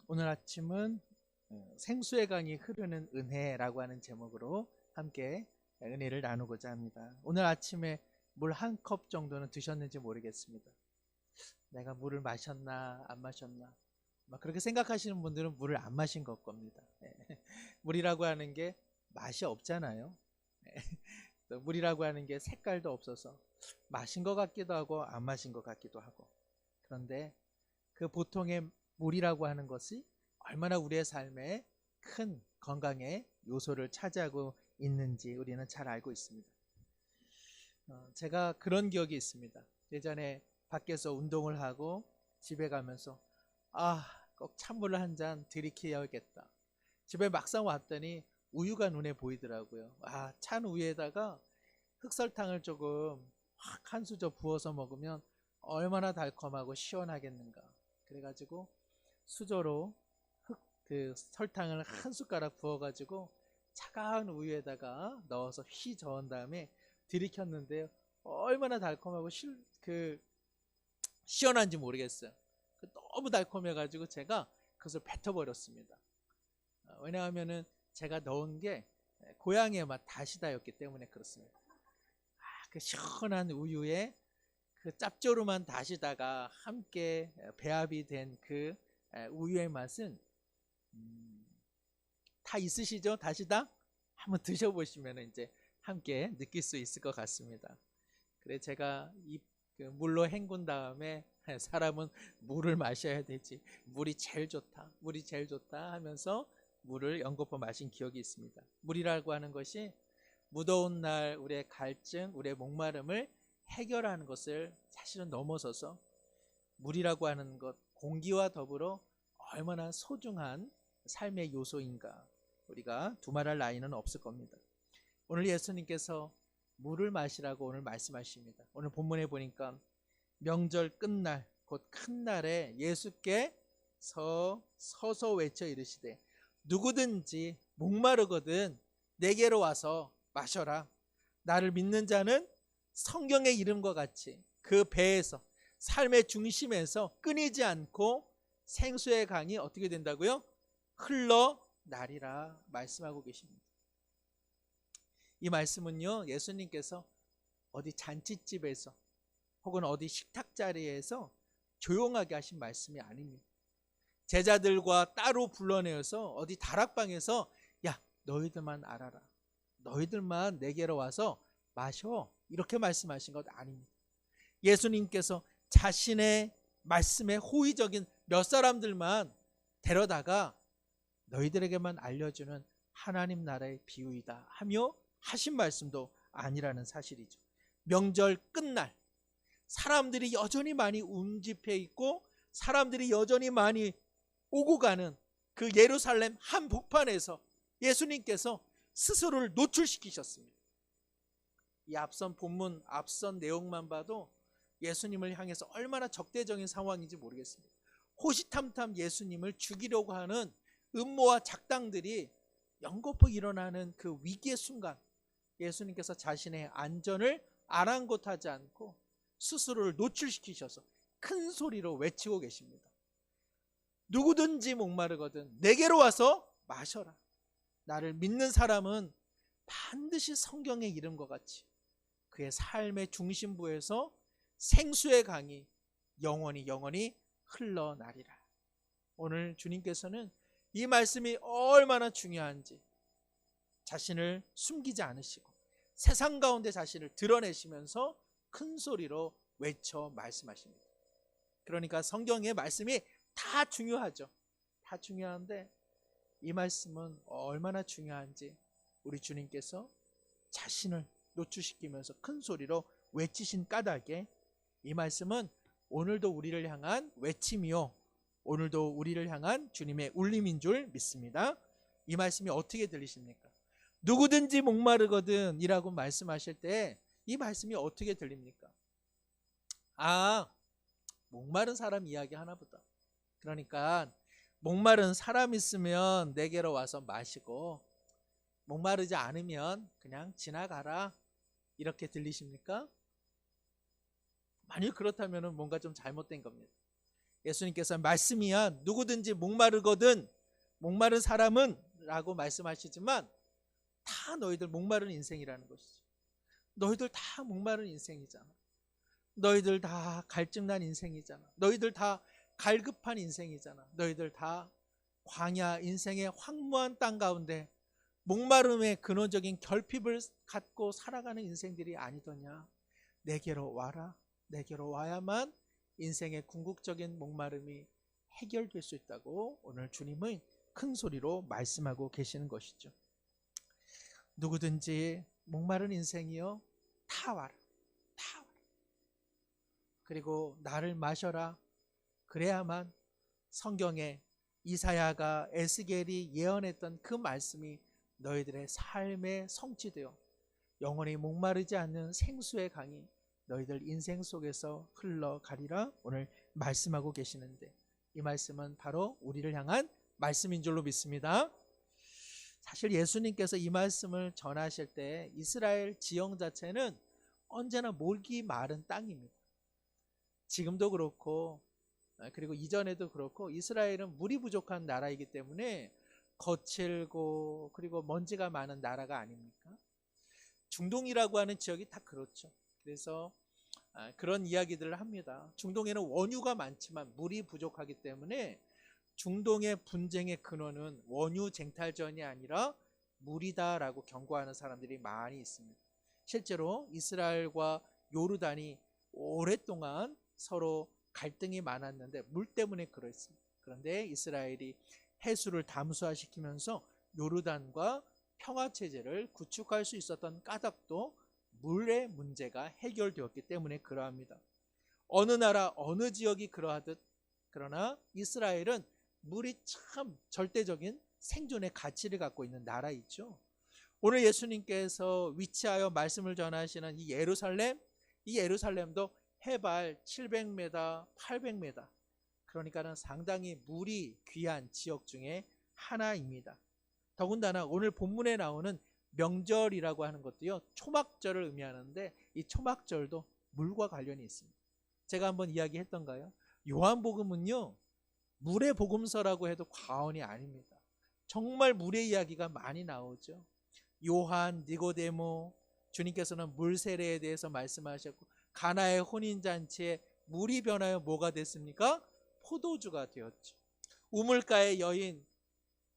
오늘 아침은 생수의 강이 흐르는 은혜라고 하는 제목으로 함께 은혜를 나누고자 합니다. 오늘 아침에 물 한 컵 정도는 드셨는지 모르겠습니다. 내가 물을 마셨나 안 마셨나 그렇게 생각하시는 분들은 물을 안 마신 것 겁니다. 물이라고 하는 게 맛이 없잖아요. 또 물이라고 하는 게 색깔도 없어서 마신 것 같기도 하고 안 마신 것 같기도 하고, 그런데 그 보통의 물이라고 하는 것이 얼마나 우리의 삶에 큰 건강의 요소를 차지하고 있는지 우리는 잘 알고 있습니다. 제가 그런 기억이 있습니다. 예전에 밖에서 운동을 하고 집에 가면서 꼭 찬물을 한 잔 들이켜야겠다. 집에 막상 왔더니 우유가 눈에 보이더라고요. 찬 우유에다가 흑설탕을 조금 확 한 수저 부어서 먹으면 얼마나 달콤하고 시원하겠는가. 그래가지고 수저로 그 설탕을 한 숟가락 부어가지고 차가운 우유에다가 넣어서 휘 저은 다음에 들이켰는데요, 얼마나 달콤하고 시원한지 모르겠어요. 너무 달콤해가지고 제가 그것을 뱉어버렸습니다. 왜냐하면은 제가 넣은 게 고향의 맛 다시다였기 때문에 그렇습니다. 그 시원한 우유에 그 짭조름한 다시다가 함께 배합이 된 그 우유의 맛은 다 있으시죠? 다시다? 한번 드셔보시면 이제 함께 느낄 수 있을 것 같습니다. 그래, 제가 그 물로 헹군 다음에 사람은 물을 마셔야 되지, 물이 제일 좋다, 물이 제일 좋다 하면서 물을 연거푸 마신 기억이 있습니다. 물이라고 하는 것이 무더운 날 우리의 갈증, 우리의 목마름을 해결하는 것을 사실은 넘어서서 물이라고 하는 것, 공기와 더불어 얼마나 소중한 삶의 요소인가, 우리가 두말할 나위는 없을 겁니다. 오늘 예수님께서 물을 마시라고 오늘 말씀하십니다. 오늘 본문에 보니까 명절 끝날 곧 큰 날에 예수께 서서 외쳐 이르시되 누구든지 목마르거든 내게로 와서 마셔라. 나를 믿는 자는 성경의 이름과 같이 그 배에서, 삶의 중심에서 끊이지 않고 생수의 강이 어떻게 된다고요? 흘러나리라 말씀하고 계십니다. 이 말씀은요, 예수님께서 어디 잔칫집에서 혹은 어디 식탁 자리에서 조용하게 하신 말씀이 아닙니다. 제자들과 따로 불러내어서 어디 다락방에서 야, 너희들만 알아라, 너희들만 내게로 와서 마셔, 이렇게 말씀하신 것 아닙니다. 예수님께서 자신의 말씀에 호의적인 몇 사람들만 데려다가 너희들에게만 알려주는 하나님 나라의 비유이다 하며 하신 말씀도 아니라는 사실이죠. 명절 끝날 사람들이 여전히 많이 운집해 있고 사람들이 여전히 많이 오고 가는 그 예루살렘 한복판에서 예수님께서 스스로를 노출시키셨습니다. 이 앞선 본문, 앞선 내용만 봐도 예수님을 향해서 얼마나 적대적인 상황인지 모르겠습니다. 호시탐탐 예수님을 죽이려고 하는 음모와 작당들이 연거푸 일어나는 그 위기의 순간, 예수님께서 자신의 안전을 아랑곳하지 않고 스스로를 노출시키셔서 큰 소리로 외치고 계십니다. 누구든지 목마르거든 내게로 와서 마셔라. 나를 믿는 사람은 반드시 성경의 이름과 같이 그의 삶의 중심부에서 생수의 강이 영원히 흘러나리라. 오늘 주님께서는 이 말씀이 얼마나 중요한지 자신을 숨기지 않으시고 세상 가운데 자신을 드러내시면서 큰 소리로 외쳐 말씀하십니다. 그러니까 성경의 말씀이 다 중요하죠. 다 중요한데 이 말씀은 얼마나 중요한지 우리 주님께서 자신을 노출시키면서 큰 소리로 외치신 까닭에 이 말씀은 오늘도 우리를 향한 외침이요, 오늘도 우리를 향한 주님의 울림인 줄 믿습니다. 이 말씀이 어떻게 들리십니까? 누구든지 목마르거든 이라고 말씀하실 때 이 말씀이 어떻게 들립니까? 목마른 사람 이야기 하나보다. 그러니까 목마른 사람 있으면 내게로 와서 마시고 목마르지 않으면 그냥 지나가라, 이렇게 들리십니까? 만일 그렇다면 뭔가 좀 잘못된 겁니다. 예수님께서 말씀이야 누구든지 목마르거든 목마른 사람은 라고 말씀하시지만 다 너희들 목마른 인생이라는 것이죠. 너희들 다 목마른 인생이잖아. 너희들 다 갈증난 인생이잖아. 너희들 다 갈급한 인생이잖아. 너희들 다 광야 인생의 황무한 땅 가운데 목마름의 근원적인 결핍을 갖고 살아가는 인생들이 아니더냐. 내게로 와라. 내게로 와야만 인생의 궁극적인 목마름이 해결될 수 있다고 오늘 주님은 큰 소리로 말씀하고 계시는 것이죠. 누구든지 목마른 인생이요 다 와라. 다 와라. 그리고 나를 마셔라. 그래야만 성경에 이사야가 에스겔이 예언했던 그 말씀이 너희들의 삶에 성취되어 영원히 목마르지 않는 생수의 강이 너희들 인생 속에서 흘러가리라 오늘 말씀하고 계시는데 이 말씀은 바로 우리를 향한 말씀인 줄로 믿습니다. 사실 예수님께서 이 말씀을 전하실 때 이스라엘 지형 자체는 언제나 몰기 마른 땅입니다. 지금도 그렇고 그리고 이전에도 그렇고 이스라엘은 물이 부족한 나라이기 때문에 거칠고 그리고 먼지가 많은 나라가 아닙니까? 중동이라고 하는 지역이 다 그렇죠. 그래서 그런 이야기들을 합니다. 중동에는 원유가 많지만 물이 부족하기 때문에 중동의 분쟁의 근원은 원유 쟁탈전이 아니라 물이다라고 경고하는 사람들이 많이 있습니다. 실제로 이스라엘과 요르단이 오랫동안 서로 갈등이 많았는데 물 때문에 그랬습니다. 그런데 이스라엘이 해수를 담수화시키면서 요르단과 평화체제를 구축할 수 있었던 까닭도 물의 문제가 해결되었기 때문에 그러합니다. 어느 나라 어느 지역이 그러하듯 그러나 이스라엘은 물이 참 절대적인 생존의 가치를 갖고 있는 나라이죠. 오늘 예수님께서 위치하여 말씀을 전하시는 이 예루살렘도 해발 700m, 800m 그러니까는 상당히 물이 귀한 지역 중에 하나입니다. 더군다나 오늘 본문에 나오는 명절이라고 하는 것도요 초막절을 의미하는데 이 초막절도 물과 관련이 있습니다. 제가 한번 이야기했던가요? 요한복음은요 물의 복음서라고 해도 과언이 아닙니다. 정말 물의 이야기가 많이 나오죠. 요한, 니고데모, 주님께서는 물 세례에 대해서 말씀하셨고 가나의 혼인잔치에 물이 변하여 뭐가 됐습니까? 포도주가 되었죠. 우물가의 여인,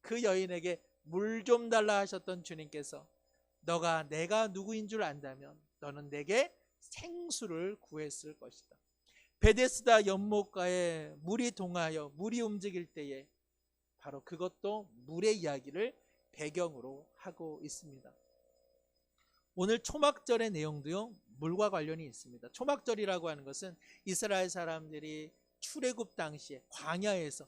그 여인에게 물 좀 달라 하셨던 주님께서 너가 내가 누구인 줄 안다면 너는 내게 생수를 구했을 것이다. 베데스다 연못가에 물이 동하여 물이 움직일 때에 바로 그것도 물의 이야기를 배경으로 하고 있습니다. 오늘 초막절의 내용도요 물과 관련이 있습니다. 초막절이라고 하는 것은 이스라엘 사람들이 출애굽 당시에 광야에서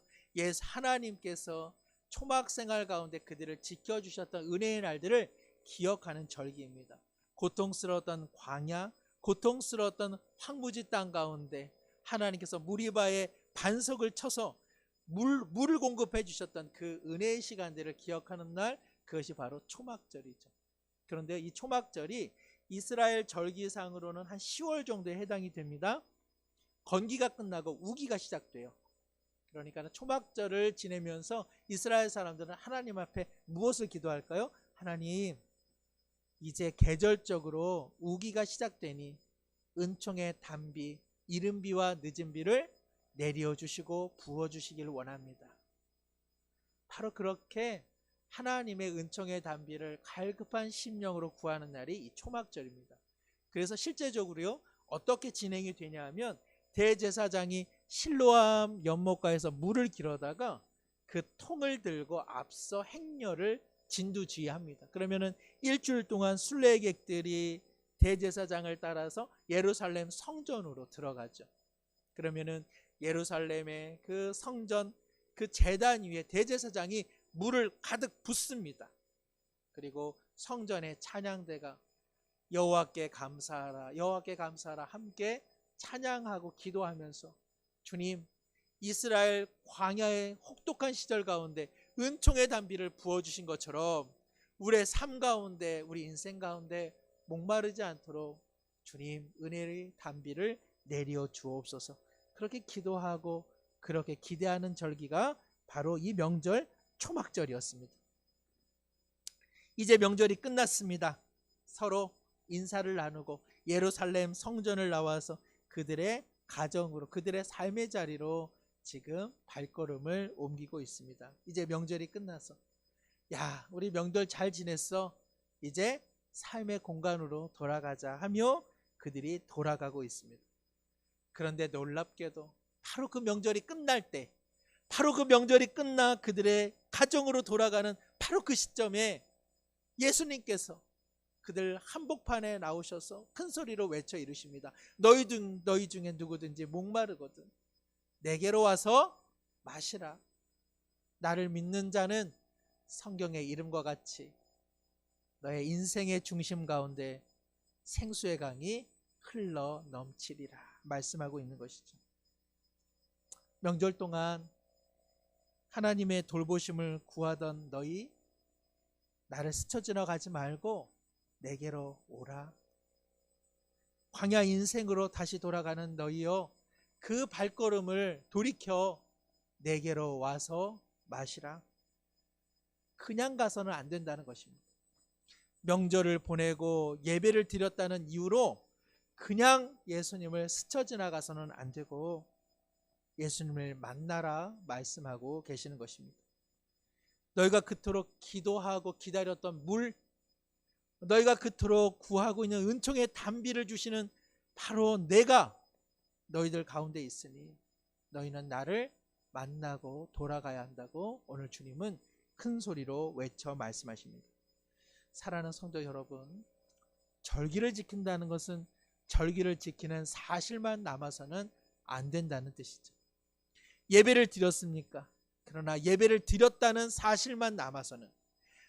하나님께서 초막 생활 가운데 그들을 지켜주셨던 은혜의 날들을 기억하는 절기입니다. 고통스러웠던 광야, 고통스러웠던 황무지 땅 가운데 하나님께서 무리바에 반석을 쳐서 물을 공급해 주셨던 그 은혜의 시간들을 기억하는 날, 그것이 바로 초막절이죠. 그런데 이 초막절이 이스라엘 절기상으로는 한 10월 정도에 해당이 됩니다. 건기가 끝나고 우기가 시작돼요. 그러니까 초막절을 지내면서 이스라엘 사람들은 하나님 앞에 무엇을 기도할까요? 하나님, 이제 계절적으로 우기가 시작되니 은총의 단비, 이른 비와 늦은 비를 내려주시고 부어주시길 원합니다. 바로 그렇게 하나님의 은총의 단비를 갈급한 심령으로 구하는 날이 이 초막절입니다. 그래서 실제적으로요 어떻게 진행이 되냐 하면 대제사장이 실로암 연못가에서 물을 길어다가 그 통을 들고 앞서 행렬을 진두지휘합니다. 그러면은 일주일 동안 순례객들이 대제사장을 따라서 예루살렘 성전으로 들어가죠. 그러면은 예루살렘의 그 성전 그 제단 위에 대제사장이 물을 가득 붓습니다. 그리고 성전의 찬양대가 여호와께 감사하라, 여호와께 감사하라 함께 찬양하고 기도하면서 주님, 이스라엘 광야의 혹독한 시절 가운데 은총의 단비를 부어주신 것처럼 우리의 삶 가운데, 우리 인생 가운데 목마르지 않도록 주님 은혜의 단비를 내려 주옵소서. 그렇게 기도하고 그렇게 기대하는 절기가 바로 이 명절 초막절이었습니다. 이제 명절이 끝났습니다. 서로 인사를 나누고 예루살렘 성전을 나와서 그들의 가정으로, 그들의 삶의 자리로 지금 발걸음을 옮기고 있습니다. 이제 명절이 끝나서, 야, 우리 명절 잘 지냈어? 이제 삶의 공간으로 돌아가자 하며 그들이 돌아가고 있습니다. 그런데 놀랍게도 바로 그 명절이 끝날 때, 바로 그 명절이 끝나 그들의 가정으로 돌아가는 바로 그 시점에 예수님께서 그들 한복판에 나오셔서 큰 소리로 외쳐 이르십니다. 너희 중에 누구든지 목마르거든 내게로 와서 마시라. 나를 믿는 자는 성경의 이름과 같이 너의 인생의 중심 가운데 생수의 강이 흘러 넘치리라 말씀하고 있는 것이죠. 명절 동안 하나님의 돌보심을 구하던 너희, 나를 스쳐 지나가지 말고 내게로 오라. 광야 인생으로 다시 돌아가는 너희여, 그 발걸음을 돌이켜 내게로 와서 마시라. 그냥 가서는 안 된다는 것입니다. 명절을 보내고 예배를 드렸다는 이유로 그냥 예수님을 스쳐 지나가서는 안 되고 예수님을 만나라 말씀하고 계시는 것입니다. 너희가 그토록 기도하고 기다렸던 물, 너희가 그토록 구하고 있는 은총의 단비를 주시는 바로 내가 너희들 가운데 있으니 너희는 나를 만나고 돌아가야 한다고 오늘 주님은 큰 소리로 외쳐 말씀하십니다. 사랑하는 성도 여러분, 절기를 지킨다는 것은 절기를 지키는 사실만 남아서는 안 된다는 뜻이죠. 예배를 드렸습니까? 그러나 예배를 드렸다는 사실만 남아서는,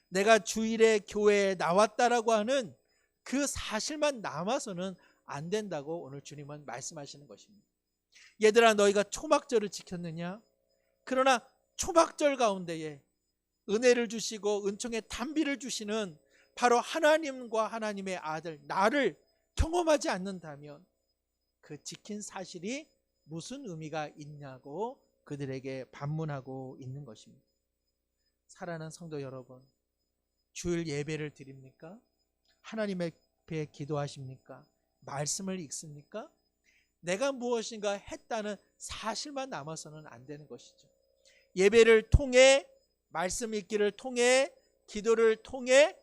내가 주일에 교회에 나왔다라고 하는 그 사실만 남아서는 안 된다고 오늘 주님은 말씀하시는 것입니다. 얘들아, 너희가 초막절을 지켰느냐? 그러나 초막절 가운데에 은혜를 주시고 은총의 단비를 주시는 바로 하나님과 하나님의 아들 나를 경험하지 않는다면 그 지킨 사실이 무슨 의미가 있냐고 그들에게 반문하고 있는 것입니다. 사랑하는 성도 여러분, 주일 예배를 드립니까? 하나님 앞에 기도하십니까? 말씀을 읽습니까? 내가 무엇인가 했다는 사실만 남아서는 안 되는 것이죠. 예배를 통해, 말씀 읽기를 통해, 기도를 통해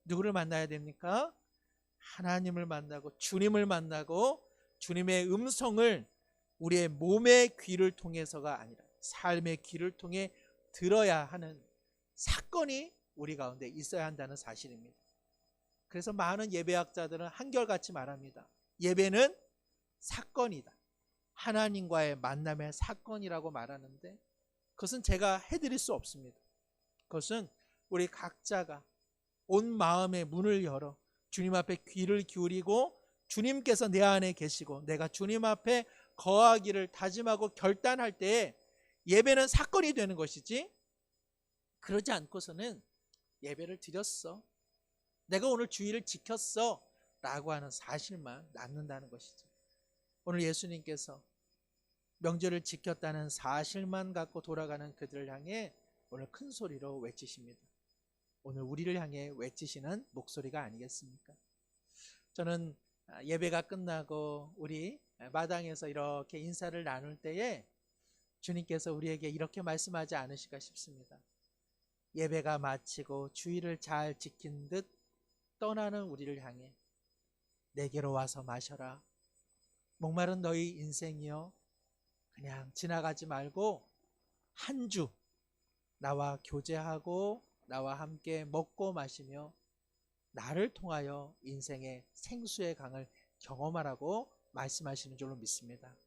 누구를 만나야 됩니까? 하나님을 만나고 주님을 만나고 주님의 음성을 우리의 몸의 귀를 통해서가 아니라 삶의 귀를 통해 들어야 하는 사건이 우리 가운데 있어야 한다는 사실입니다. 그래서 많은 예배학자들은 한결같이 말합니다. 예배는 사건이다. 하나님과의 만남의 사건이라고 말하는데 그것은 제가 해드릴 수 없습니다. 그것은 우리 각자가 온 마음의 문을 열어 주님 앞에 귀를 기울이고 주님께서 내 안에 계시고 내가 주님 앞에 거하기를 다짐하고 결단할 때에 예배는 사건이 되는 것이지, 그러지 않고서는 예배를 드렸어, 내가 오늘 주일을 지켰어 라고 하는 사실만 남는다는 것이죠. 오늘 예수님께서 명절을 지켰다는 사실만 갖고 돌아가는 그들을 향해 오늘 큰 소리로 외치십니다. 오늘 우리를 향해 외치시는 목소리가 아니겠습니까? 저는 예배가 끝나고 우리 마당에서 이렇게 인사를 나눌 때에 주님께서 우리에게 이렇게 말씀하지 않으실까 싶습니다. 예배가 마치고 주일을 잘 지킨 듯 떠나는 우리를 향해 내게로 와서 마셔라. 목마른 너희 인생이여, 그냥 지나가지 말고 한 주 나와 교제하고 나와 함께 먹고 마시며 나를 통하여 인생의 생수의 강을 경험하라고 말씀하시는 줄로 믿습니다.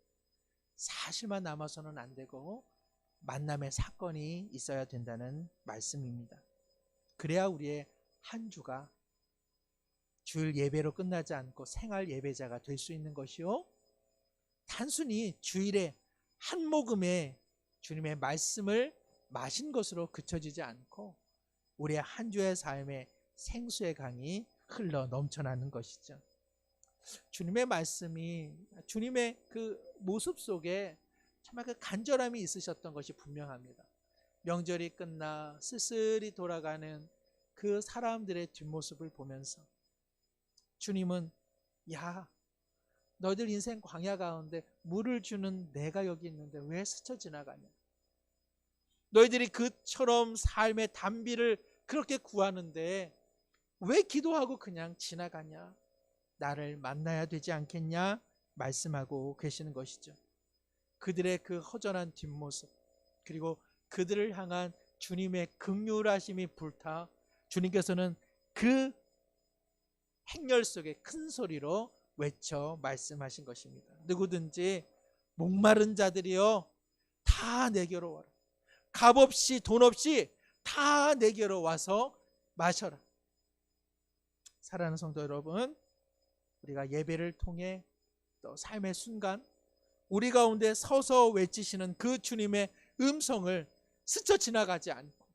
사실만 남아서는 안 되고 만남의 사건이 있어야 된다는 말씀입니다. 그래야 우리의 한 주가 주일 예배로 끝나지 않고 생활 예배자가 될 수 있는 것이요, 단순히 주일에 한 모금의 주님의 말씀을 마신 것으로 그쳐지지 않고 우리의 한 주의 삶에 생수의 강이 흘러 넘쳐나는 것이죠. 주님의 말씀이, 주님의 그 모습 속에 정말 그 간절함이 있으셨던 것이 분명합니다. 명절이 끝나 쓸쓸히 돌아가는 그 사람들의 뒷모습을 보면서 주님은 야, 너희들 인생 광야 가운데 물을 주는 내가 여기 있는데 왜 스쳐 지나가냐? 너희들이 그처럼 삶의 단비를 그렇게 구하는데 왜 기도하고 그냥 지나가냐? 나를 만나야 되지 않겠냐? 말씀하고 계시는 것이죠. 그들의 그 허전한 뒷모습, 그리고 그들을 향한 주님의 긍휼하심이 불타 주님께서는 그 행렬 속에 큰 소리로 외쳐 말씀하신 것입니다. 누구든지 목마른 자들이여 다 내게로 와라. 값 없이 돈 없이 다 내게로 와서 마셔라. 사랑하는 성도 여러분, 우리가 예배를 통해 또 삶의 순간 우리 가운데 서서 외치시는 그 주님의 음성을 스쳐 지나가지 않고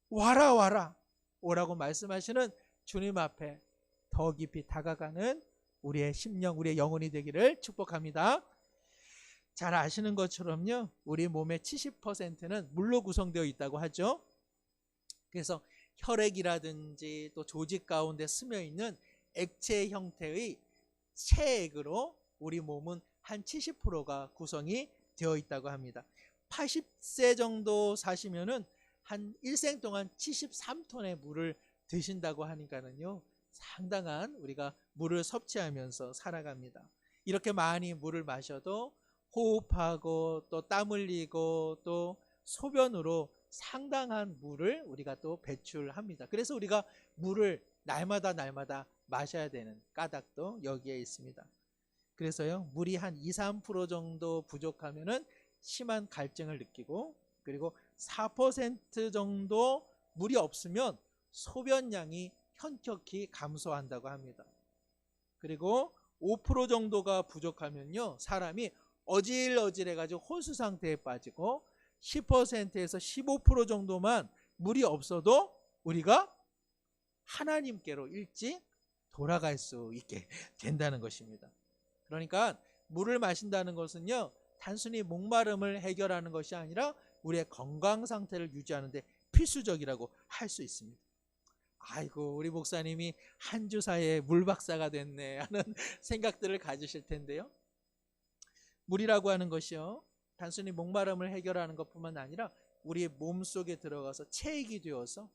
와라 와라 오라고 말씀하시는 주님 앞에 더 깊이 다가가는 우리의 심령, 우리의 영혼이 되기를 축복합니다. 잘 아시는 것처럼요, 우리 몸의 70%는 물로 구성되어 있다고 하죠. 그래서 혈액이라든지 또 조직 가운데 스며 있는 액체 형태의 체액으로 우리 몸은 한 70%가 구성이 되어 있다고 합니다. 80세 정도 사시면은 한 일생 동안 73톤의 물을 드신다고 하니까는요, 상당한 우리가 물을 섭취하면서 살아갑니다. 이렇게 많이 물을 마셔도 호흡하고 또 땀 흘리고 또 소변으로 상당한 물을 우리가 또 배출합니다. 그래서 우리가 물을 날마다 마셔야 되는 까닭도 여기에 있습니다. 그래서요, 물이 한 2~3% 정도 부족하면은 심한 갈증을 느끼고, 그리고 4% 정도 물이 없으면 소변량이 현격히 감소한다고 합니다. 그리고 5% 정도가 부족하면요, 사람이 어질어질해가지고 혼수 상태에 빠지고, 10%에서 15% 정도만 물이 없어도 우리가 하나님께로 일찍 돌아갈 수 있게 된다는 것입니다. 그러니까 물을 마신다는 것은요, 단순히 목마름을 해결하는 것이 아니라 우리의 건강 상태를 유지하는 데 필수적이라고 할 수 있습니다. 아이고, 우리 목사님이 한 주 사이에 물 박사가 됐네 하는 생각들을 가지실 텐데요, 물이라고 하는 것이요, 단순히 목마름을 해결하는 것뿐만 아니라 우리의 몸속에 들어가서 체액이 되어서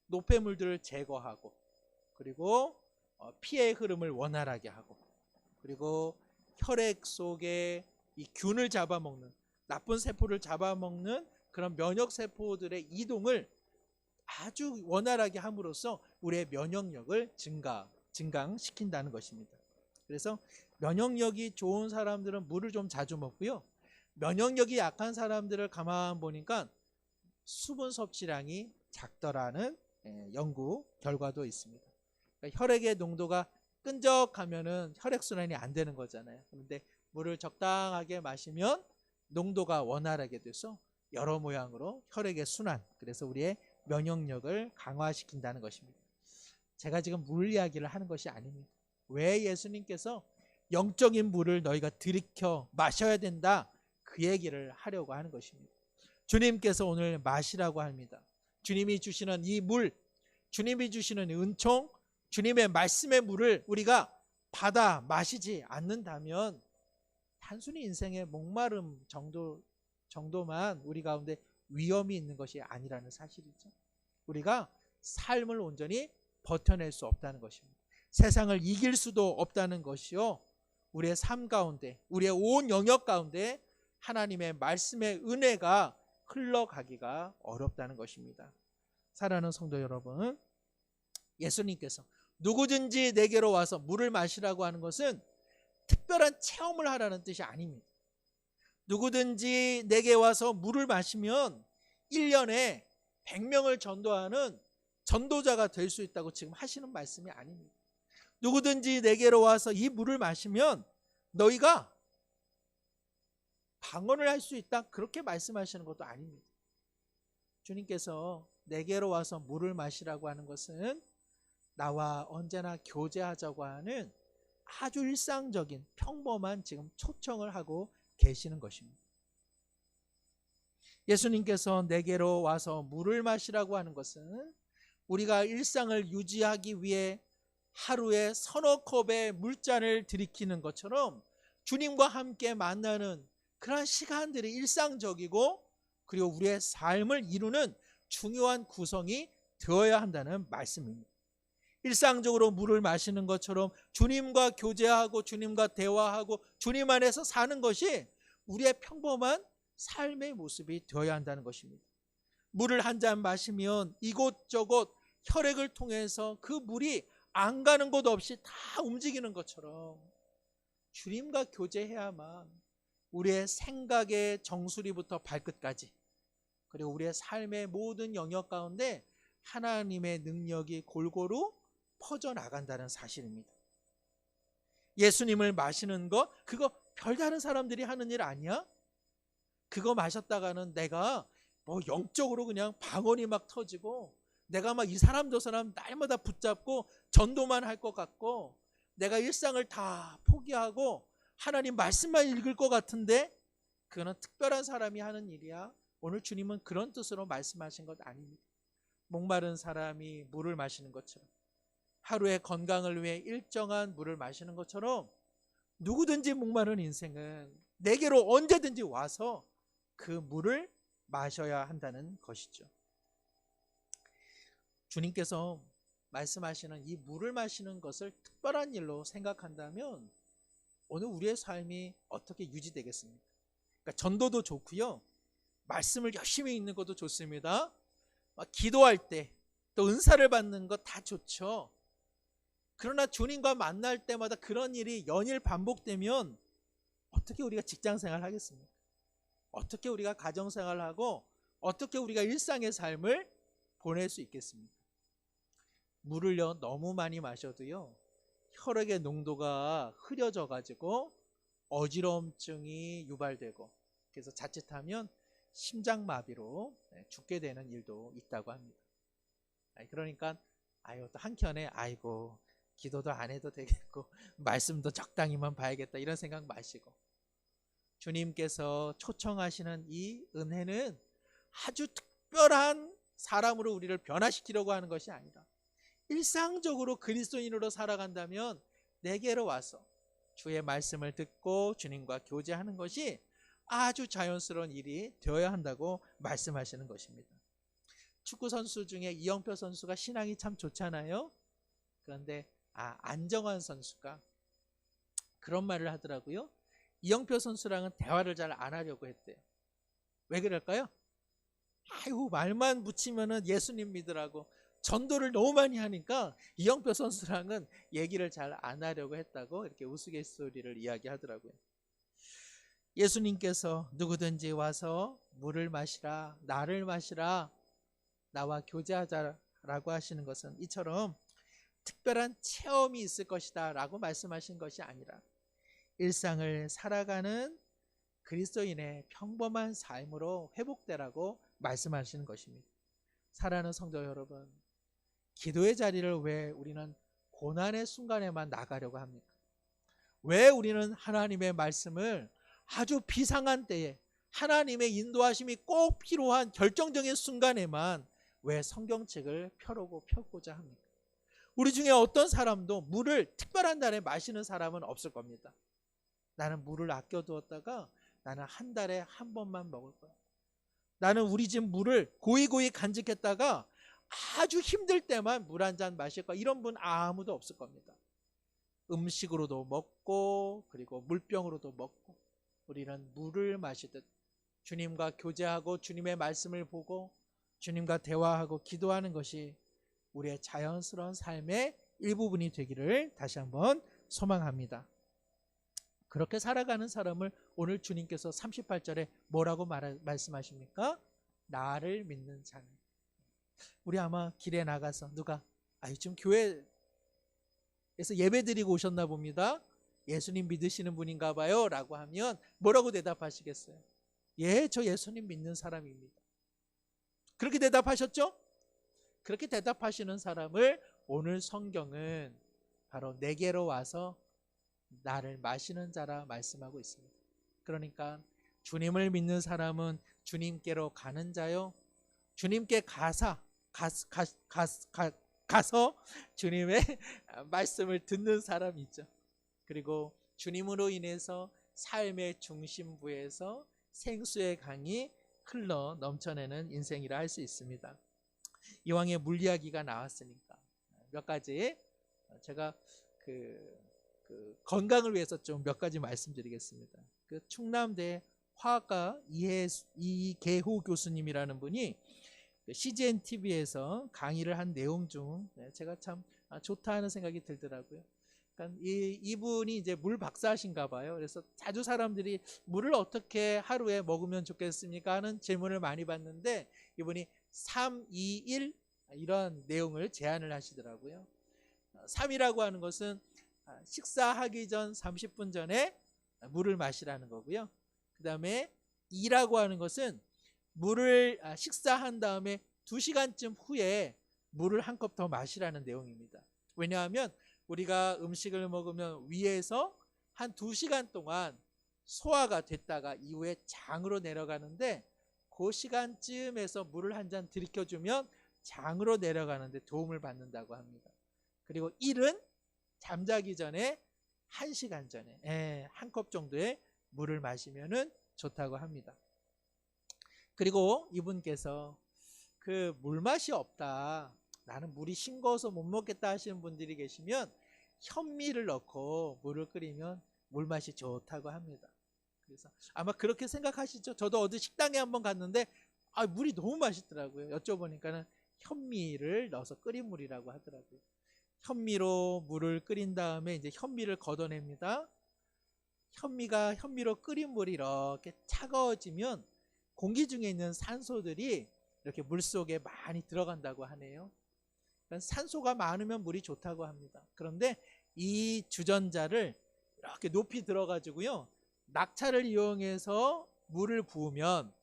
노폐물들을 제거하고, 그리고 피의 흐름을 원활하게 하고, 그리고 혈액 속에 이 균을 잡아먹는, 나쁜 세포를 잡아먹는 그런 면역세포들의 이동을 아주 원활하게 함으로써 우리의 면역력을 증강시킨다는 것입니다. 그래서 면역력이 좋은 사람들은 물을 좀 자주 먹고요, 면역력이 약한 사람들을 가만 보니까 수분 섭취량이 작더라는 연구 결과도 있습니다. 그러니까 혈액의 농도가 끈적하면은 혈액순환이 안 되는 거잖아요. 그런데 물을 적당하게 마시면 농도가 원활하게 돼서 여러 모양으로 혈액의 순환, 그래서 우리의 면역력을 강화시킨다는 것입니다. 제가 지금 물 이야기를 하는 것이 아닙니다. 왜 예수님께서 영적인 물을 너희가 들이켜 마셔야 된다, 그 얘기를 하려고 하는 것입니다. 주님께서 오늘 마시라고 합니다. 주님이 주시는 이 물, 주님이 주시는 은총, 주님의 말씀의 물을 우리가 받아 마시지 않는다면 단순히 인생의 목마름 정도만 우리 가운데 위험이 있는 것이 아니라는 사실이죠. 우리가 삶을 온전히 버텨낼 수 없다는 것입니다. 세상을 이길 수도 없다는 것이요, 우리의 삶 가운데, 우리의 온 영역 가운데 하나님의 말씀의 은혜가 흘러가기가 어렵다는 것입니다. 사랑하는 성도 여러분, 예수님께서 누구든지 내게로 와서 물을 마시라고 하는 것은 특별한 체험을 하라는 뜻이 아닙니다. 누구든지 내게 와서 물을 마시면 1년에 100명을 전도하는 전도자가 될 수 있다고 지금 하시는 말씀이 아닙니다. 누구든지 내게로 와서 이 물을 마시면 너희가 방언을 할 수 있다, 그렇게 말씀하시는 것도 아닙니다. 주님께서 내게로 와서 물을 마시라고 하는 것은 나와 언제나 교제하자고 하는 아주 일상적인 평범한 지금 초청을 하고 계시는 것입니다. 예수님께서 내게로 와서 물을 마시라고 하는 것은 우리가 일상을 유지하기 위해 하루에 서너 컵의 물잔을 들이키는 것처럼 주님과 함께 만나는 그러한 시간들이 일상적이고 그리고 우리의 삶을 이루는 중요한 구성이 되어야 한다는 말씀입니다. 일상적으로 물을 마시는 것처럼 주님과 교제하고 주님과 대화하고 주님 안에서 사는 것이 우리의 평범한 삶의 모습이 되어야 한다는 것입니다. 물을 한 잔 마시면 이곳저곳 혈액을 통해서 그 물이 안 가는 곳 없이 다 움직이는 것처럼 주님과 교제해야만 우리의 생각의 정수리부터 발끝까지 그리고 우리의 삶의 모든 영역 가운데 하나님의 능력이 골고루 퍼져나간다는 사실입니다. 예수님을 마시는 것, 그거 별다른 사람들이 하는 일 아니야? 그거 마셨다가는 내가 뭐 영적으로 그냥 방언이 막 터지고 내가 막 이 사람 저 사람 날마다 붙잡고 전도만 할 것 같고 내가 일상을 다 포기하고 하나님 말씀만 읽을 것 같은데 그거는 특별한 사람이 하는 일이야. 오늘 주님은 그런 뜻으로 말씀하신 것 아닙니다. 목마른 사람이 물을 마시는 것처럼 하루의 건강을 위해 일정한 물을 마시는 것처럼 누구든지 목마른 인생은 내게로 언제든지 와서 그 물을 마셔야 한다는 것이죠. 주님께서 말씀하시는 이 물을 마시는 것을 특별한 일로 생각한다면 오늘 우리의 삶이 어떻게 유지되겠습니까? 그러니까 전도도 좋고요. 말씀을 열심히 읽는 것도 좋습니다. 기도할 때 또 은사를 받는 것 다 좋죠. 그러나 주님과 만날 때마다 그런 일이 연일 반복되면 어떻게 우리가 직장생활을 하겠습니까? 어떻게 우리가 가정생활을 하고 어떻게 우리가 일상의 삶을 보낼 수 있겠습니까? 물을요 너무 많이 마셔도요 혈액의 농도가 흐려져 가지고 어지러움증이 유발되고 그래서 자칫하면 심장마비로 죽게 되는 일도 있다고 합니다. 그러니까 또 한켠에 아이고 기도도 안 해도 되겠고 말씀도 적당히만 봐야겠다 이런 생각 마시고 주님께서 초청하시는 이 은혜는 아주 특별한 사람으로 우리를 변화시키려고 하는 것이 아니라 일상적으로 그리스도인으로 살아간다면 내게로 와서 주의 말씀을 듣고 주님과 교제하는 것이 아주 자연스러운 일이 되어야 한다고 말씀하시는 것입니다. 축구 선수 중에 이영표 선수가 신앙이 참 좋잖아요. 그런데 안정환 선수가 그런 말을 하더라고요. 이영표 선수랑은 대화를 잘 안 하려고 했대요. 왜 그럴까요? 말만 붙이면은 예수님 믿으라고 전도를 너무 많이 하니까 이영표 선수랑은 얘기를 잘 안 하려고 했다고 이렇게 우스갯소리를 이야기하더라고요. 예수님께서 누구든지 와서 물을 마시라, 나를 마시라, 나와 교제하자라고 하시는 것은 이처럼 특별한 체험이 있을 것이다 라고 말씀하신 것이 아니라 일상을 살아가는 그리스도인의 평범한 삶으로 회복되라고 말씀하시는 것입니다. 사랑하는 성도 여러분, 기도의 자리를 왜 우리는 고난의 순간에만 나가려고 합니까? 왜 우리는 하나님의 말씀을 아주 비상한 때에 하나님의 인도하심이 꼭 필요한 결정적인 순간에만 왜 성경책을 펴고자 합니까? 우리 중에 어떤 사람도 물을 특별한 날에 마시는 사람은 없을 겁니다. 나는 물을 아껴두었다가 나는 한 달에 한 번만 먹을 거야. 나는 우리 집 물을 고이고이 간직했다가 아주 힘들 때만 물 한 잔 마실 거야. 이런 분 아무도 없을 겁니다. 음식으로도 먹고 그리고 물병으로도 먹고 우리는 물을 마시듯 주님과 교제하고 주님의 말씀을 보고 주님과 대화하고 기도하는 것이 우리의 자연스러운 삶의 일부분이 되기를 다시 한번 소망합니다. 그렇게 살아가는 사람을 오늘 주님께서 38절에 뭐라고 말씀하십니까? 나를 믿는 자는. 우리 아마 길에 나가서 누가 요즘 교회에서 예배 드리고 오셨나 봅니다. 예수님 믿으시는 분인가 봐요 라고 하면 뭐라고 대답하시겠어요? 예, 저 예수님 믿는 사람입니다. 그렇게 대답하셨죠? 그렇게 대답하시는 사람을 오늘 성경은 바로 내게로 와서 나를 마시는 자라 말씀하고 있습니다. 그러니까 주님을 믿는 사람은 주님께로 가는 자요. 주님께 가서 주님의 말씀을 듣는 사람이죠. 그리고 주님으로 인해서 삶의 중심부에서 생수의 강이 흘러 넘쳐내는 인생이라 할 수 있습니다. 이왕에 물 이야기가 나왔으니까 몇 가지 제가 건강을 위해서 좀 몇 가지 말씀드리겠습니다. 충남대 화학과 이계호 교수님이라는 분이 CGN TV에서 강의를 한 내용 중 제가 참 좋다 하는 생각이 들더라고요. 그러니까 이분이 이제 물 박사신가 봐요. 그래서 자주 사람들이 물을 어떻게 하루에 먹으면 좋겠습니까 하는 질문을 많이 받는데 이분이 3, 2, 1 이런 내용을 제안을 하시더라고요. 3이라고 하는 것은 식사하기 전 30분 전에 물을 마시라는 거고요. 그 다음에 2라고 하는 것은 물을 식사한 다음에 2시간쯤 후에 물을 한 컵 더 마시라는 내용입니다. 왜냐하면 우리가 음식을 먹으면 위에서 한 2시간 동안 소화가 됐다가 이후에 장으로 내려가는데 그 시간쯤에서 물을 한 잔 들이켜주면 장으로 내려가는데 도움을 받는다고 합니다. 그리고 1은 잠자기 전에 1시간 전에 한 컵 정도의 물을 마시면 좋다고 합니다. 그리고 이분께서 물맛이 없다, 나는 물이 싱거워서 못 먹겠다 하시는 분들이 계시면 현미를 넣고 물을 끓이면 물맛이 좋다고 합니다. 그래서 아마 그렇게 생각하시죠. 저도 어디 식당에 한번 갔는데 물이 너무 맛있더라고요. 여쭤보니까는 현미를 넣어서 끓인 물이라고 하더라고요. 현미로 물을 끓인 다음에 이제 현미를 걷어냅니다. 현미로 끓인 물이 이렇게 차가워지면 공기 중에 있는 산소들이 이렇게 물 속에 많이 들어간다고 하네요. 그러니까 산소가 많으면 물이 좋다고 합니다. 그런데 이 주전자를 이렇게 높이 들어가지고요, 낙차를 이용해서 물을 부으면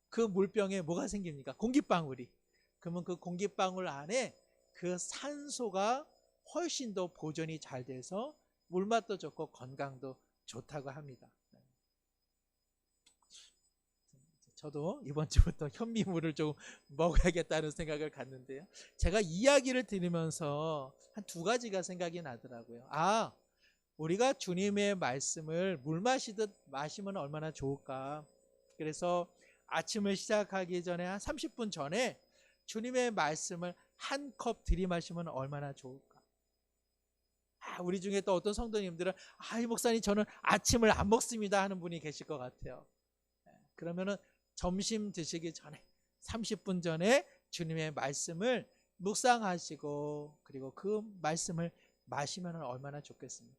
그 물병에 뭐가 생깁니까? 공기방울이. 그러면 그 공기방울 안에 그 산소가 훨씬 더 보존이 잘 돼서 물맛도 좋고 건강도 좋다고 합니다. 저도 이번 주부터 현미물을 좀 먹어야겠다는 생각을 갖는데요. 제가 이야기를 들으면서 한 2가지가 생각이 나더라고요. 우리가 주님의 말씀을 물 마시듯 마시면 얼마나 좋을까. 그래서 아침을 시작하기 전에 한 30분 전에 주님의 말씀을 한 컵 들이마시면 얼마나 좋을까. 우리 중에 또 어떤 성도님들은 이 목사님 저는 아침을 안 먹습니다 하는 분이 계실 것 같아요. 그러면은 점심 드시기 전에 30분 전에 주님의 말씀을 묵상하시고 그리고 그 말씀을 마시면 얼마나 좋겠습니까?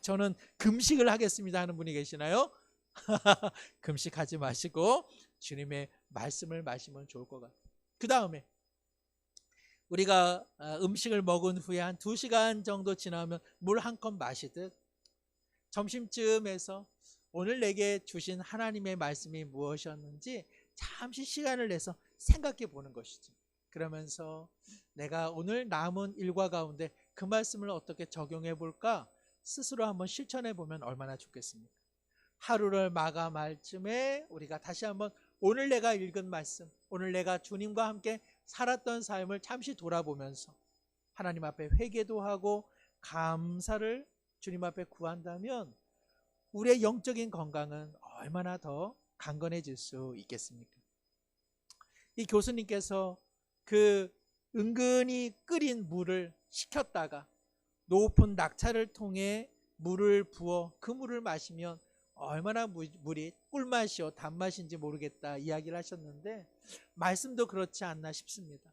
저는 금식을 하겠습니다 하는 분이 계시나요? 금식하지 마시고 주님의 말씀을 마시면 좋을 것 같아요. 그 다음에 우리가 음식을 먹은 후에 한 2시간 정도 지나면 물 한 컵 마시듯 점심쯤에서 오늘 내게 주신 하나님의 말씀이 무엇이었는지 잠시 시간을 내서 생각해 보는 것이죠. 그러면서 내가 오늘 남은 일과 가운데 그 말씀을 어떻게 적용해 볼까 스스로 한번 실천해 보면 얼마나 좋겠습니까? 하루를 마감할 쯤에 우리가 다시 한번 오늘 내가 읽은 말씀, 오늘 내가 주님과 함께 살았던 삶을 잠시 돌아보면서 하나님 앞에 회개도 하고 감사를 주님 앞에 구한다면 우리의 영적인 건강은 얼마나 더 강건해질 수 있겠습니까? 이 교수님께서 그 은근히 끓인 물을 식혔다가 높은 낙차를 통해 물을 부어 그 물을 마시면 얼마나 물이 꿀맛이요 단맛인지 모르겠다 이야기를 하셨는데, 말씀도 그렇지 않나 싶습니다.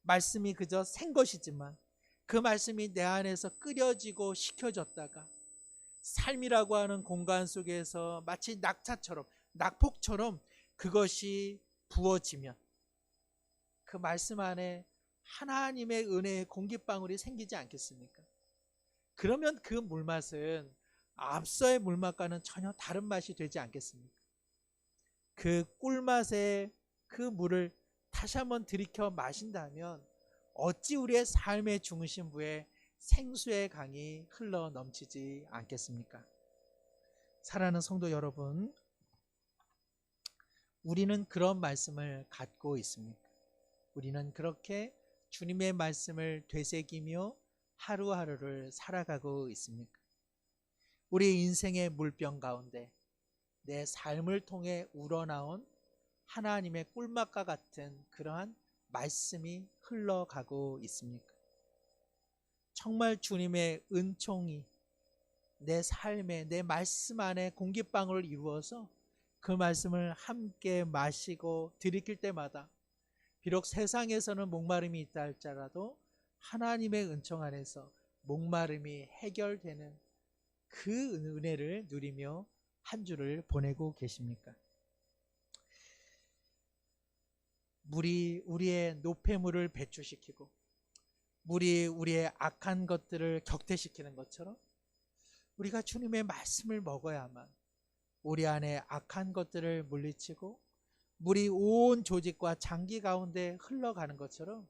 말씀이 그저 생 것이지만 그 말씀이 내 안에서 끓여지고 식혀졌다가 삶이라고 하는 공간 속에서 마치 낙차처럼 낙폭처럼 그것이 부어지면 그 말씀 안에 하나님의 은혜의 공기방울이 생기지 않겠습니까? 그러면 그 물맛은 앞서의 물맛과는 전혀 다른 맛이 되지 않겠습니까? 그 꿀맛의 그 물을 다시 한번 들이켜 마신다면 어찌 우리의 삶의 중심부에 생수의 강이 흘러 넘치지 않겠습니까? 사랑하는 성도 여러분, 우리는 그런 말씀을 갖고 있습니까? 우리는 그렇게 주님의 말씀을 되새기며 하루하루를 살아가고 있습니까? 우리 인생의 물병 가운데 내 삶을 통해 우러나온 하나님의 꿀맛과 같은 그러한 말씀이 흘러가고 있습니까? 정말 주님의 은총이 내 삶에, 내 말씀 안에 공기방울을 이루어서 그 말씀을 함께 마시고 들이킬 때마다 비록 세상에서는 목마름이 있다 할지라도 하나님의 은총 안에서 목마름이 해결되는 그 은혜를 누리며 한 주를 보내고 계십니까? 물이 우리의 노폐물을 배출시키고 물이 우리의 악한 것들을 격퇴시키는 것처럼 우리가 주님의 말씀을 먹어야만 우리 안에 악한 것들을 물리치고 물이 온 조직과 장기 가운데 흘러가는 것처럼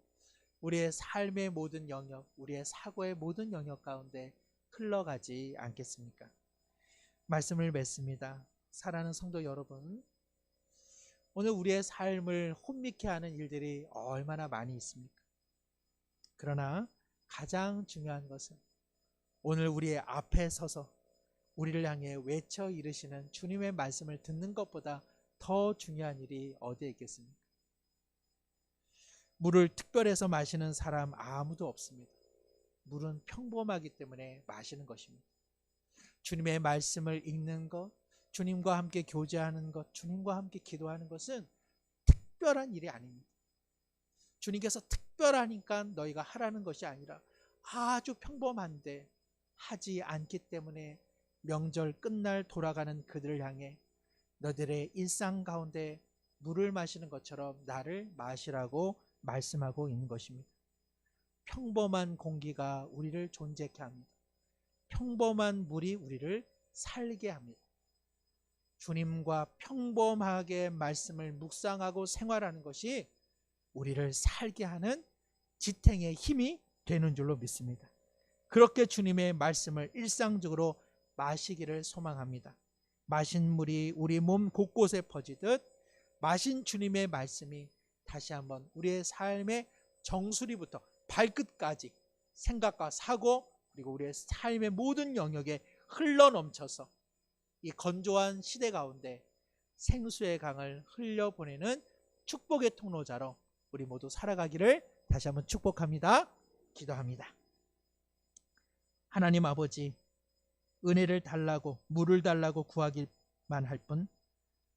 우리의 삶의 모든 영역, 우리의 사고의 모든 영역 가운데 흘러가지 않겠습니까? 말씀을 맺습니다. 사랑하는 성도 여러분, 오늘 우리의 삶을 혼미케 하는 일들이 얼마나 많이 있습니까? 그러나 가장 중요한 것은 오늘 우리의 앞에 서서 우리를 향해 외쳐 이르시는 주님의 말씀을 듣는 것보다 더 중요한 일이 어디에 있겠습니까? 물을 특별해서 마시는 사람 아무도 없습니다. 물은 평범하기 때문에 마시는 것입니다. 주님의 말씀을 읽는 것, 주님과 함께 교제하는 것, 주님과 함께 기도하는 것은 특별한 일이 아닙니다. 주님께서 특별하니까 너희가 하라는 것이 아니라 아주 평범한데 하지 않기 때문에 명절 끝날 돌아가는 그들을 향해 너들의 일상 가운데 물을 마시는 것처럼 나를 마시라고 말씀하고 있는 것입니다. 평범한 공기가 우리를 존재케 합니다. 평범한 물이 우리를 살게 합니다. 주님과 평범하게 말씀을 묵상하고 생활하는 것이 우리를 살게 하는 지탱의 힘이 되는 줄로 믿습니다. 그렇게 주님의 말씀을 일상적으로 마시기를 소망합니다. 마신 물이 우리 몸 곳곳에 퍼지듯 마신 주님의 말씀이 다시 한번 우리의 삶의 정수리부터 발끝까지 생각과 사고 그리고 우리의 삶의 모든 영역에 흘러넘쳐서 이 건조한 시대 가운데 생수의 강을 흘려보내는 축복의 통로자로 우리 모두 살아가기를 다시 한번 축복합니다. 기도합니다. 하나님 아버지, 은혜를 달라고 물을 달라고 구하기만 할 뿐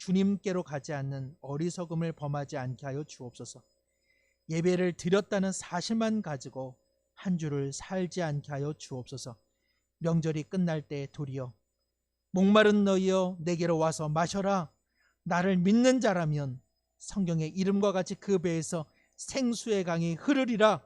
주님께로 가지 않는 어리석음을 범하지 않게 하여 주옵소서. 예배를 드렸다는 사실만 가지고 한 주를 살지 않게 하여 주옵소서. 명절이 끝날 때 도리어 목마른 너희여 내게로 와서 마셔라. 나를 믿는 자라면 성경의 이름과 같이 그 배에서 생수의 강이 흐르리라.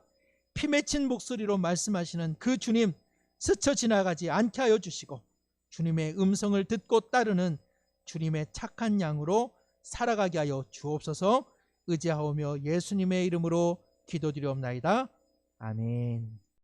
피 맺힌 목소리로 말씀하시는 그 주님 스쳐 지나가지 않게 하여 주시고 주님의 음성을 듣고 따르는 주님의 착한 양으로 살아가게 하여 주옵소서. 의지하오며 예수님의 이름으로 기도드리옵나이다. 아멘.